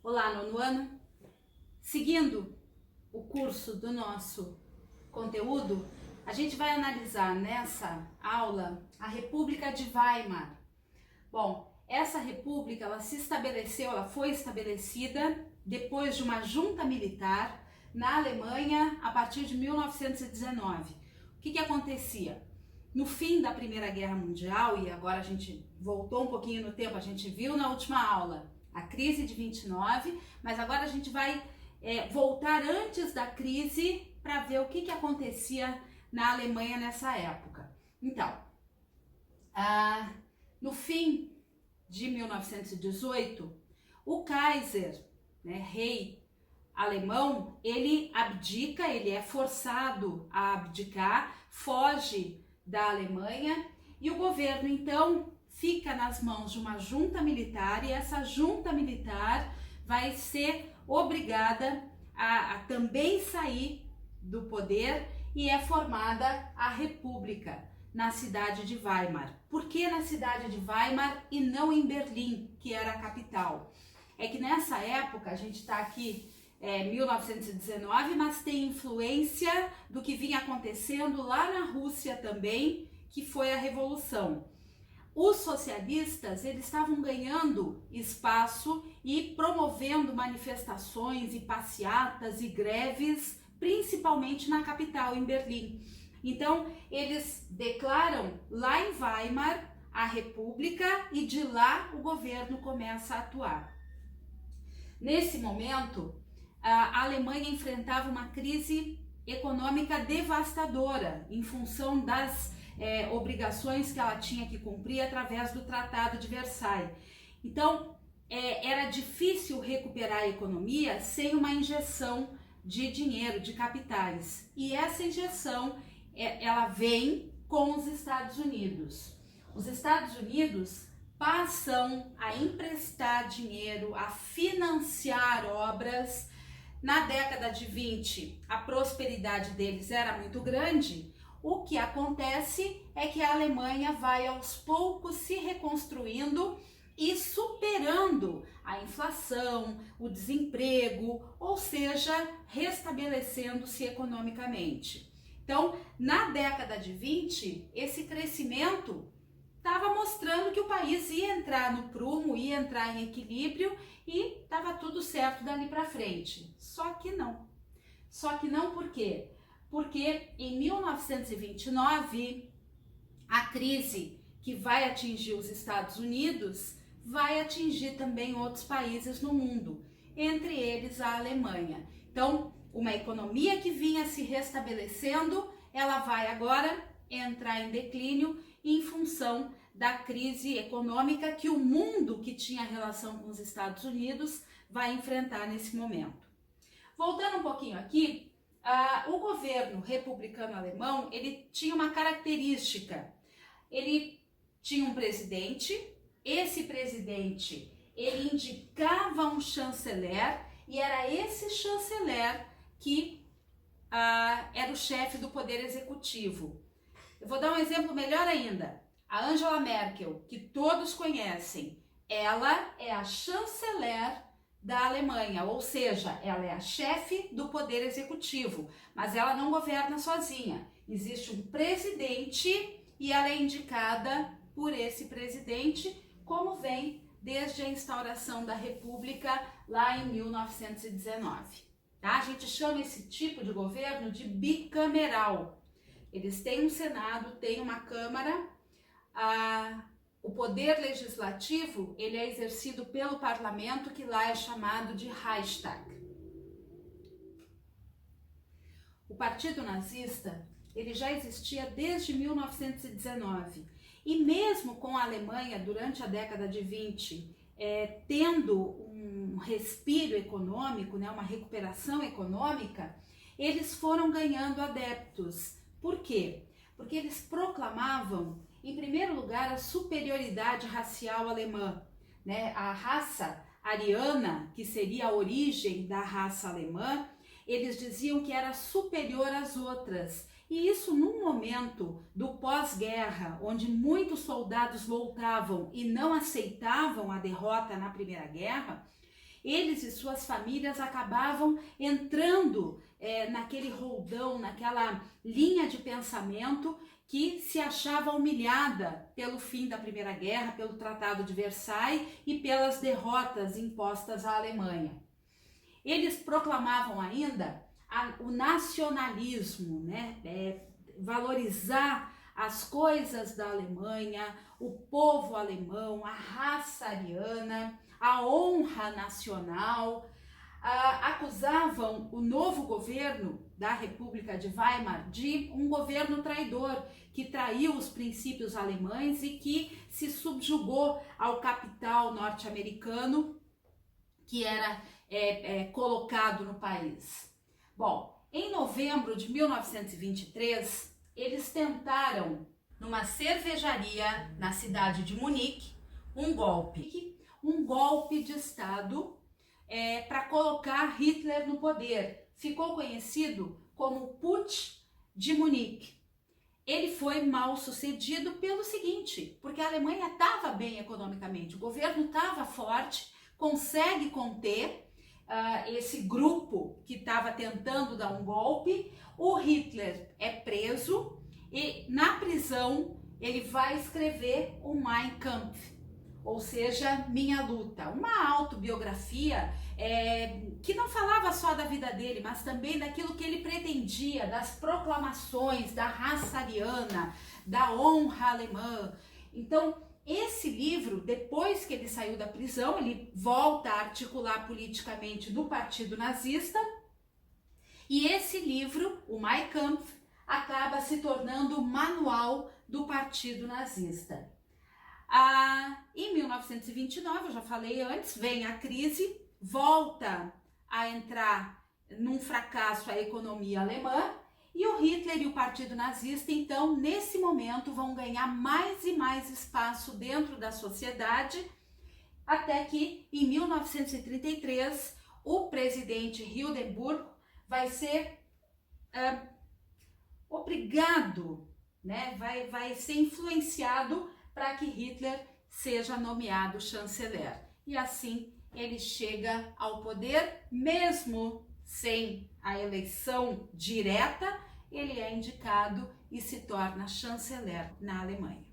Olá, nono ano. Seguindo o curso do nosso conteúdo, a gente vai analisar nessa aula a República de Weimar. Bom, essa república ela foi estabelecida depois de uma junta militar na Alemanha a partir de 1919. O que acontecia? No fim da Primeira Guerra Mundial, e agora a gente voltou um pouquinho no tempo, a gente viu na última aula a crise de 29, mas agora a gente vai voltar antes da crise para ver o que acontecia na Alemanha nessa época. Então, no fim de 1918, o Kaiser, rei alemão, ele abdica, ele é forçado a abdicar, foge da Alemanha e o governo então fica nas mãos de uma junta militar, e essa junta militar vai ser obrigada a também sair do poder, e é formada a República na cidade de Weimar. Por que na cidade de Weimar e não em Berlim, que era a capital? É que nessa época, a gente está aqui 1919, mas tem influência do que vinha acontecendo lá na Rússia também, que foi a Revolução. Os socialistas, eles estavam ganhando espaço e promovendo manifestações e passeatas e greves, principalmente na capital, em Berlim. Então, eles declaram lá em Weimar a República e de lá o governo começa a atuar. Nesse momento, a Alemanha enfrentava uma crise econômica devastadora em função das obrigações que ela tinha que cumprir através do Tratado de Versailles. Então, era difícil recuperar a economia sem uma injeção de dinheiro, de capitais. E essa injeção, ela vem com os Estados Unidos. Os Estados Unidos passam a emprestar dinheiro, a financiar obras. Na década de 20, a prosperidade deles era muito grande. O que acontece é que a Alemanha vai aos poucos se reconstruindo e superando a inflação, o desemprego, ou seja, restabelecendo-se economicamente. Então, na década de 20, esse crescimento estava mostrando que o país ia entrar no prumo, ia entrar em equilíbrio e estava tudo certo dali para frente. Só que não. Só que não por quê? Porque em 1929, a crise que vai atingir os Estados Unidos vai atingir também outros países no mundo, entre eles a Alemanha. Então, uma economia que vinha se restabelecendo, ela vai agora entrar em declínio em função da crise econômica que o mundo que tinha relação com os Estados Unidos vai enfrentar nesse momento. Voltando um pouquinho aqui, o governo republicano alemão, ele tinha uma característica. Ele tinha um presidente, esse presidente, ele indicava um chanceler, e era esse chanceler que era o chefe do poder executivo. Eu vou dar um exemplo melhor ainda. A Angela Merkel, que todos conhecem, ela é a chanceler da Alemanha, ou seja, ela é a chefe do poder executivo, mas ela não governa sozinha. Existe um presidente e ela é indicada por esse presidente, como vem desde a instauração da República lá em 1919. Tá? A gente chama esse tipo de governo de bicameral. Eles têm um Senado, têm uma Câmara. O poder legislativo, ele é exercido pelo parlamento, que lá é chamado de Reichstag. O Partido Nazista, ele já existia desde 1919. E mesmo com a Alemanha, durante a década de 20, tendo um respiro econômico, uma recuperação econômica, eles foram ganhando adeptos. Por quê? Porque eles proclamavam, em primeiro lugar, a superioridade racial alemã, a raça ariana, que seria a origem da raça alemã, eles diziam que era superior às outras. E isso num momento do pós-guerra, onde muitos soldados voltavam e não aceitavam a derrota na Primeira Guerra, eles e suas famílias acabavam entrando naquele roldão, naquela linha de pensamento que se achava humilhada pelo fim da Primeira Guerra, pelo Tratado de Versailles e pelas derrotas impostas à Alemanha. Eles proclamavam ainda o nacionalismo, né? Valorizar as coisas da Alemanha, o povo alemão, a raça ariana, a honra nacional. Acusavam o novo governo da República de Weimar de um governo traidor, que traiu os princípios alemães e que se subjugou ao capital norte-americano que era colocado no país. Bom, em novembro de 1923, eles tentaram, numa cervejaria na cidade de Munique, um golpe de Estado para colocar Hitler no poder. Ficou conhecido como Putsch de Munique. Ele foi mal sucedido pelo seguinte, porque a Alemanha estava bem economicamente, o governo estava forte, consegue conter esse grupo que estava tentando dar um golpe. O Hitler é preso e na prisão ele vai escrever o Mein Kampf, ou seja, Minha Luta, uma autobiografia que não falava só da vida dele, mas também daquilo que ele pretendia, das proclamações da raça ariana, da honra alemã. Então, esse livro, depois que ele saiu da prisão, ele volta a articular politicamente no Partido Nazista, e esse livro, o Mein Kampf, acaba se tornando o manual do Partido Nazista. Em 1929, eu já falei antes, vem a crise, volta a entrar num fracasso a economia alemã, e o Hitler e o Partido Nazista, então, nesse momento, vão ganhar mais e mais espaço dentro da sociedade, até que, em 1933, o presidente Hindenburg vai ser obrigado, né, vai ser influenciado para que Hitler seja nomeado chanceler. E assim ele chega ao poder, mesmo sem a eleição direta, ele é indicado e se torna chanceler na Alemanha.